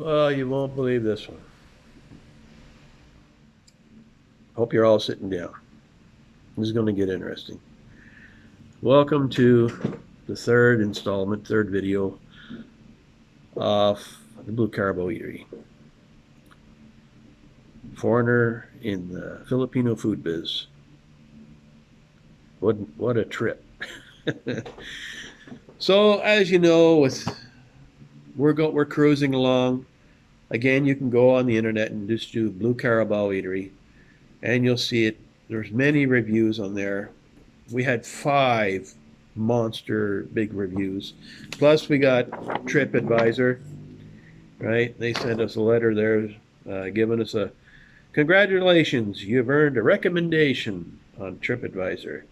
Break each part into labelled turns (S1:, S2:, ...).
S1: Well, you won't believe this one. Hope you're all sitting down. This is going to get interesting. Welcome to the third video of the Blue Carbo Eatery. Foreigner in the Filipino food biz. What a trip. So, as you know, we're cruising along. Again, you can go on the internet and just do Blue Carabao Eatery, and you'll see it. There's many reviews on there. We had 5 monster big reviews. Plus, we got TripAdvisor, right? They sent us a letter there giving us a congratulations, you've earned a recommendation on TripAdvisor.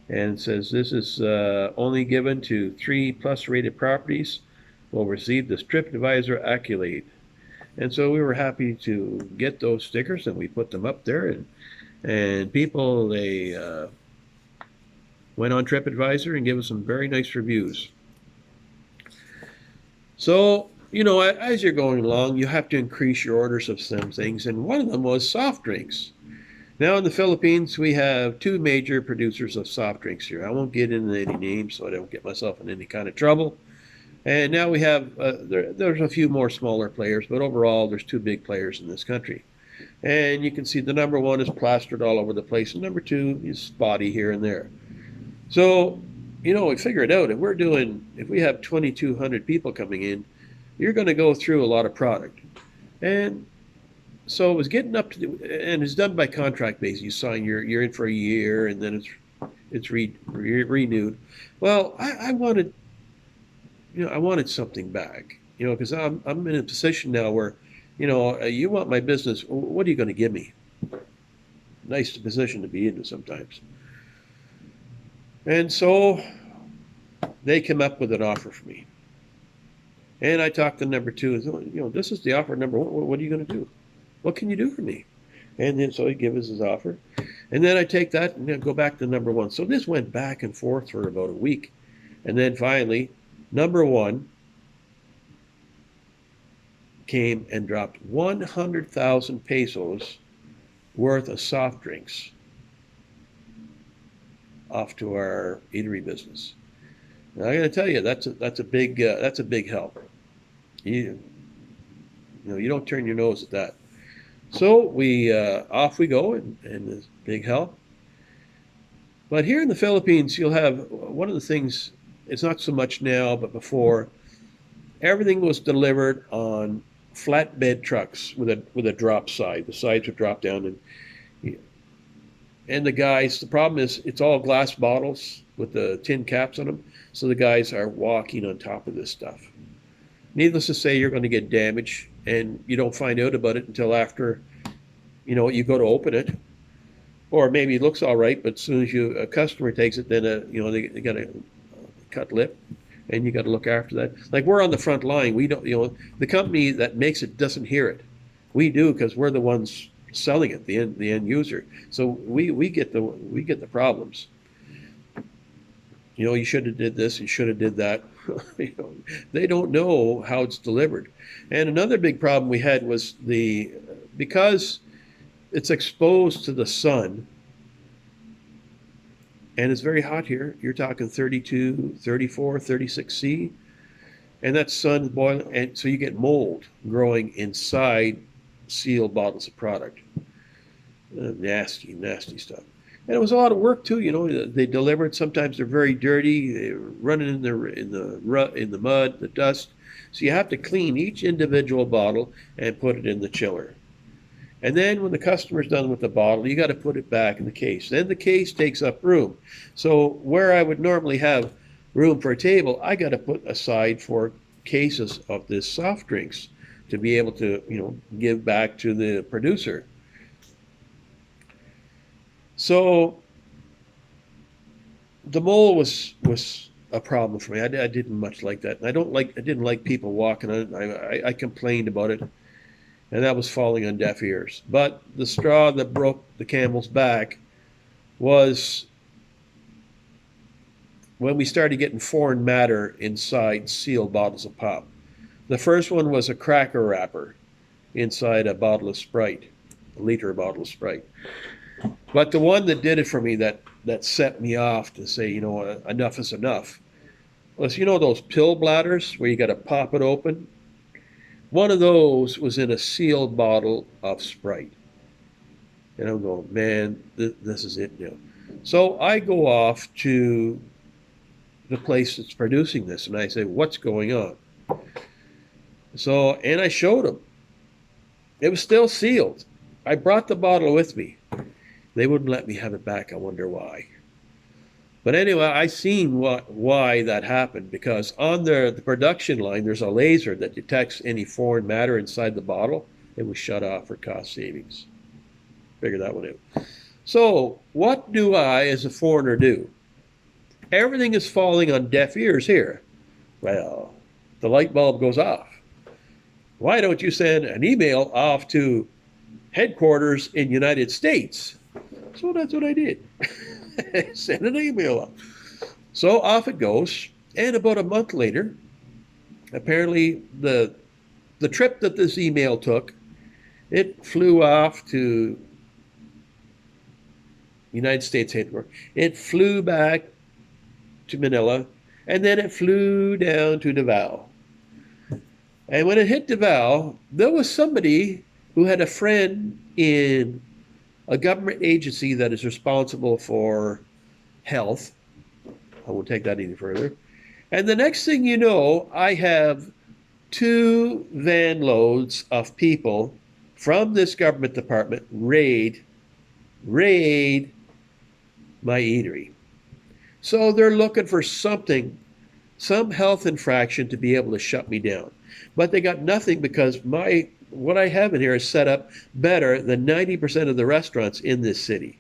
S1: And it says this is only given to 3+ rated properties will receive this TripAdvisor accolade. And so we were happy to get those stickers and we put them up there. And people, they went on TripAdvisor and gave us some very nice reviews. So, as you're going along, you have to increase your orders of some things. And one of them was soft drinks. Now in the Philippines, we have 2 major producers of soft drinks here. I won't get into any names so I don't get myself in any kind of trouble. And now we have, there's a few more smaller players, but overall there's 2 big players in this country. And you can see the number 1 is plastered all over the place, and number 2 is spotty here and there. So, we figure it out. If we have 2,200 people coming in, you're going to go through a lot of product. And so it was getting up to, and it's done by contract basis. You sign, you're in for a year, and then it's renewed. Well, I wanted, I wanted something back, because I'm in a position now where, you want my business, what are you going to give me? Nice position to be in sometimes. And so they came up with an offer for me. And I talked to number 2, and this is the offer number 1. What are you going to do? What can you do for me? And then so he gives us his offer. And then I take that and go back to number 1. So this went back and forth for about a week. And then finally, number 1 came and dropped 100,000 pesos worth of soft drinks off to our eatery business. Now, I got to tell you, that's a big help. You don't turn your nose at that. So we off we go, and this big help. But here in the Philippines, you'll have one of the things. It's not so much now, but before, everything was delivered on flatbed trucks with a drop side. The sides would drop down, and the problem is it's all glass bottles with the tin caps on them. So the guys are walking on top of this stuff. Needless to say, you're going to get damage, and you don't find out about it until after, you go to open it, or maybe it looks all right, but as soon as a customer takes it, then they got a cut lip, and you got to look after that. Like, we're on the front line. We don't, the company that makes it doesn't hear it. We do, because we're the ones selling it, the end user. So we get the problems. You should have did this, you should have did that. They don't know how it's delivered. And another big problem we had was because it's exposed to the sun, and it's very hot here. You're talking 32, 34, 36 C, and that sun's boiling, and so you get mold growing inside sealed bottles of product. Nasty, nasty stuff. And it was a lot of work too. They deliver it. Sometimes they're very dirty. They're running in the mud, the dust. So you have to clean each individual bottle and put it in the chiller. And then when the customer's done with the bottle, you got to put it back in the case. Then the case takes up room. So where I would normally have room for a table, I got to put aside for cases of this soft drinks to be able to, give back to the producer. So the mole was a problem for me. I didn't much like that. And I didn't like people walking on it. I complained about it, and that was falling on deaf ears. But the straw that broke the camel's back was when we started getting foreign matter inside sealed bottles of pop. The first one was a cracker wrapper inside a bottle of Sprite, a liter bottle of Sprite. But the one that did it for me, that set me off to say, enough is enough, was, those pill bladders where you got to pop it open? One of those was in a sealed bottle of Sprite. And I'm going, man, this is it now. So I go off to the place that's producing this, and I say, what's going on? So, and I showed them. It was still sealed. I brought the bottle with me. They wouldn't let me have it back. I wonder why. But anyway, I seen why that happened, because on the production line, there's a laser that detects any foreign matter inside the bottle. It was shut off for cost savings. Figure that one out. So what do I, as a foreigner, do? Everything is falling on deaf ears here. Well, the light bulb goes off. Why don't you send an email off to headquarters in United States? So that's what I did. Send an email up. So off it goes. And about a month later, apparently the trip that this email took, it flew off to United States headquarters. It flew back to Manila, and then it flew down to Davao. And when it hit Davao, there was somebody who had a friend in a government agency that is responsible for health. I won't take that any further. And the next thing you know, I have 2 van loads of people from this government department raid my eatery. So they're looking for something, some health infraction to be able to shut me down. But they got nothing, because what I have in here is set up better than 90% of the restaurants in this city.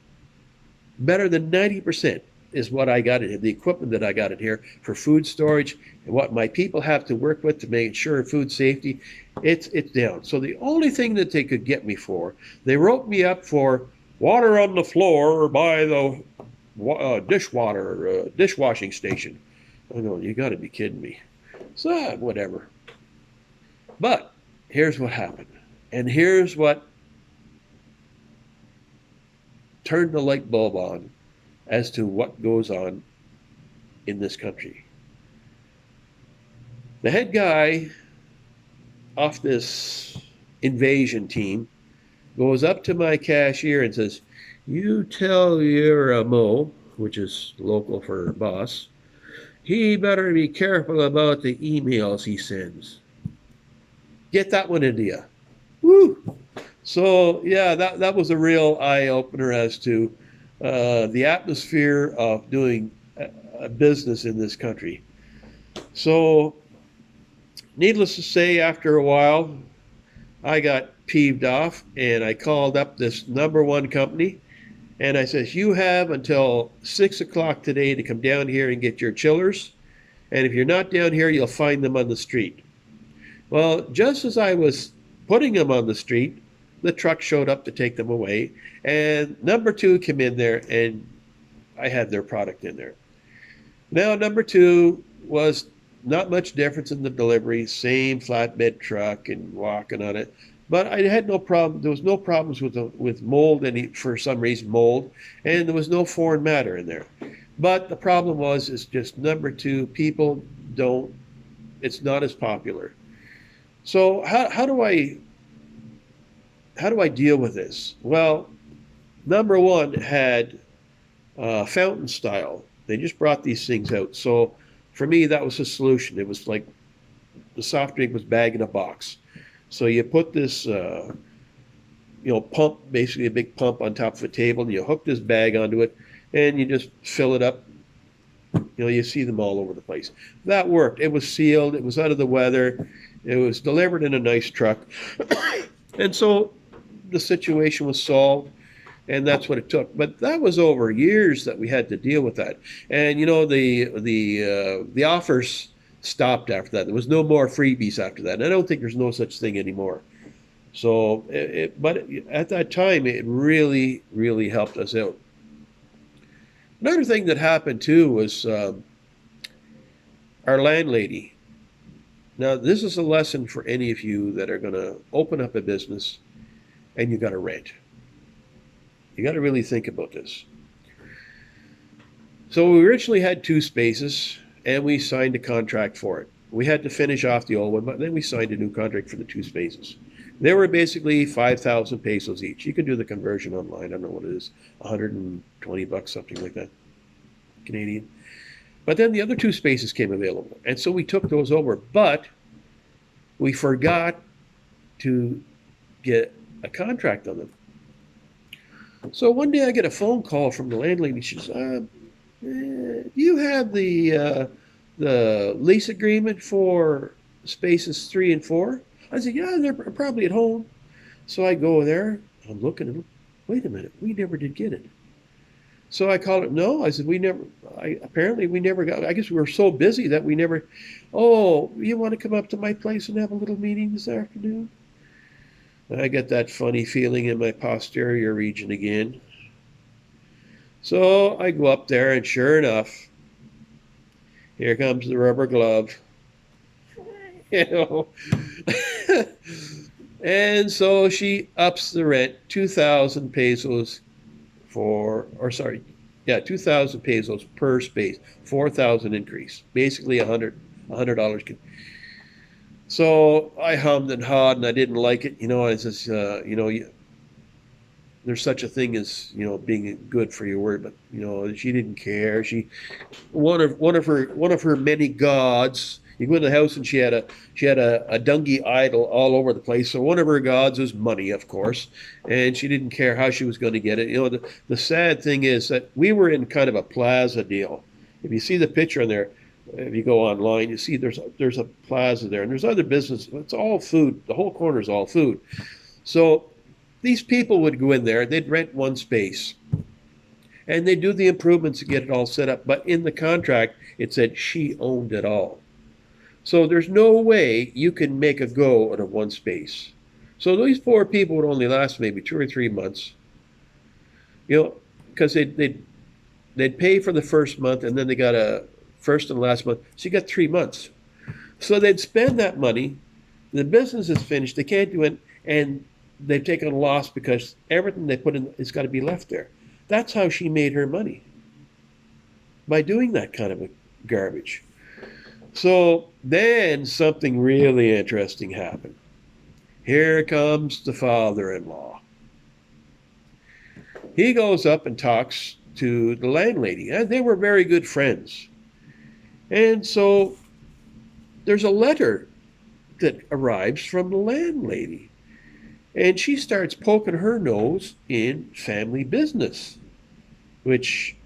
S1: Better than 90% is what I got in here, the equipment that I got in here for food storage, and what my people have to work with to make sure food safety, it's down. So the only thing that they could get me for, they wrote me up for water on the floor by the dishwashing station. I go, you got to be kidding me. So whatever. But here's what happened. And here's what turned the light bulb on as to what goes on in this country. The head guy off this invasion team goes up to my cashier and says, you tell your Mo, which is local for boss, he better be careful about the emails he sends. Get that one into you. Woo! So yeah, that was a real eye-opener as to the atmosphere of doing a business in this country. So needless to say, after a while, I got peeved off, and I called up this #1 company, and I says, you have until 6 o'clock today to come down here and get your chillers, and if you're not down here, you'll find them on the street. Well, just as I was putting them on the street, the truck showed up to take them away, and #2 came in there, and I had their product in there. Now, #2 was not much difference in the delivery, same flatbed truck and walking on it. But I had no problem. There was no problems with mold, for some reason, mold, and there was no foreign matter in there. But the problem is just #2, people don't, it's not as popular. So how do I deal with this? Well, #1 had fountain style. They just brought these things out. So for me, that was a solution. It was like the soft drink was bag in a box. So you put this, pump, basically a big pump on top of a table, and you hook this bag onto it, and you just fill it up. You see them all over the place. That worked. It was sealed. It was out of the weather. It was delivered in a nice truck. And so the situation was solved, and that's what it took. But that was over years that we had to deal with that. And, the offers stopped after that. There was no more freebies after that. And I don't think there's no such thing anymore. So, but at that time, it really, really helped us out. Another thing that happened too was our landlady. Now, this is a lesson for any of you that are going to open up a business and you got to rent. You got to really think about this. So we originally had 2 spaces and we signed a contract for it. We had to finish off the old one, but then we signed a new contract for the 2 spaces. They were basically 5,000 pesos each. You can do the conversion online. I don't know what it is, 120 bucks, something like that, Canadian. But then the other 2 spaces came available. And so we took those over, but we forgot to get a contract on them. So one day I get a phone call from the landlady. She says, do you have the lease agreement for spaces 3 and 4? I said, yeah, they're probably at home. So I go there. I'm looking at them. Wait a minute. We never did get it. So I called it. No, I said, apparently we never got, I guess we were so busy that we never, oh, you want to come up to my place and have a little meeting this afternoon? I get that funny feeling in my posterior region again. So I go up there, and sure enough, here comes the rubber glove. You know. And so she ups the rent 2,000 pesos 2,000 pesos per space, 4,000 increase, basically $100. So I hummed and hawed, and I didn't like it. You know, I says, there's such a thing as being good for your word, but she didn't care. She one of her many gods. You go in the house and she had a dungy idol all over the place. So one of her gods was money, of course, and she didn't care how she was going to get it. The sad thing is that we were in kind of a plaza deal. If you see the picture on there, if you go online, you see there's a plaza there, and there's other business. It's all food. The whole corner is all food. So these people would go in there, they'd rent 1 space, and they'd do the improvements to get it all set up. But in the contract, it said she owned it all. So there's no way you can make a go out of 1 space. So these poor people would only last maybe 2 or 3 months, because they'd pay for the first month, and then they got a first and last month. So you got 3 months. So they'd spend that money. The business is finished. They can't do it, and they've taken a loss because everything they put in has got to be left there. That's how she made her money, by doing that kind of a garbage. So then something really interesting happened. Here comes the father-in-law. He goes up and talks to the landlady, and they were very good friends. And so there's a letter that arrives from the landlady, and she starts poking her nose in family business, which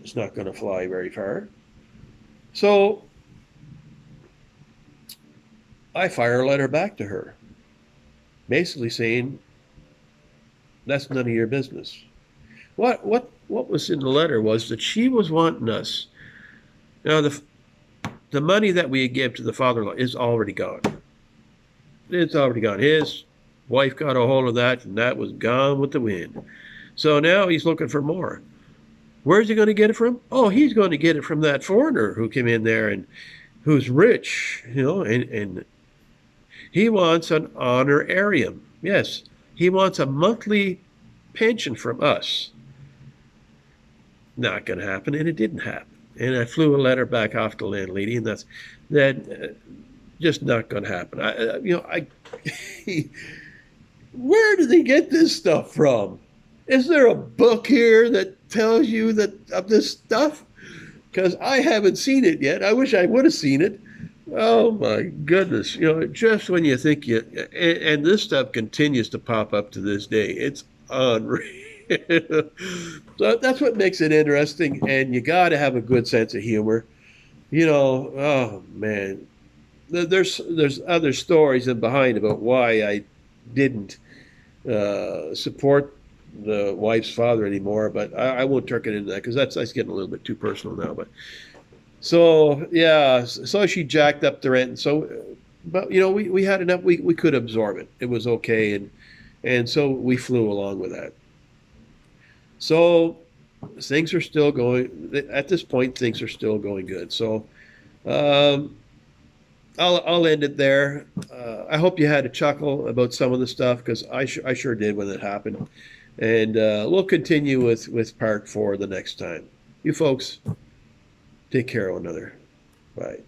S1: is not going to fly very far. So I fire a letter back to her, basically saying, that's none of your business. What was in the letter was that she was wanting us. Now, the money that we give to the father-in-law is already gone. It's already gone. His wife got a hold of that, and that was gone with the wind. So now he's looking for more. Where's he going to get it from? Oh, he's going to get it from that foreigner who came in there and who's rich, and he wants an honorarium. Yes, he wants a monthly pension from us. Not going to happen, and it didn't happen. And I flew a letter back off to the landlady, and that's just not going to happen. Where do they get this stuff from? Is there a book here that tells you that of this stuff? Because I haven't seen it yet. I wish I would have seen it. Oh my goodness! Just when you think and this stuff continues to pop up to this day. It's unreal. So that's what makes it interesting, and you got to have a good sense of humor. Oh man, there's other stories in behind about why I didn't support the wife's father anymore, but I won't turn it into that because that's getting a little bit too personal now. But so yeah, so she jacked up the rent, and so but we had enough. We could absorb it. It was okay, and so we flew along with that. So things are still going, at this point, things are still going good. So I'll end it there. I hope you had a chuckle about some of the stuff because I sure did when it happened. And we'll continue with part 4 the next time. You folks, take care of one another. Bye.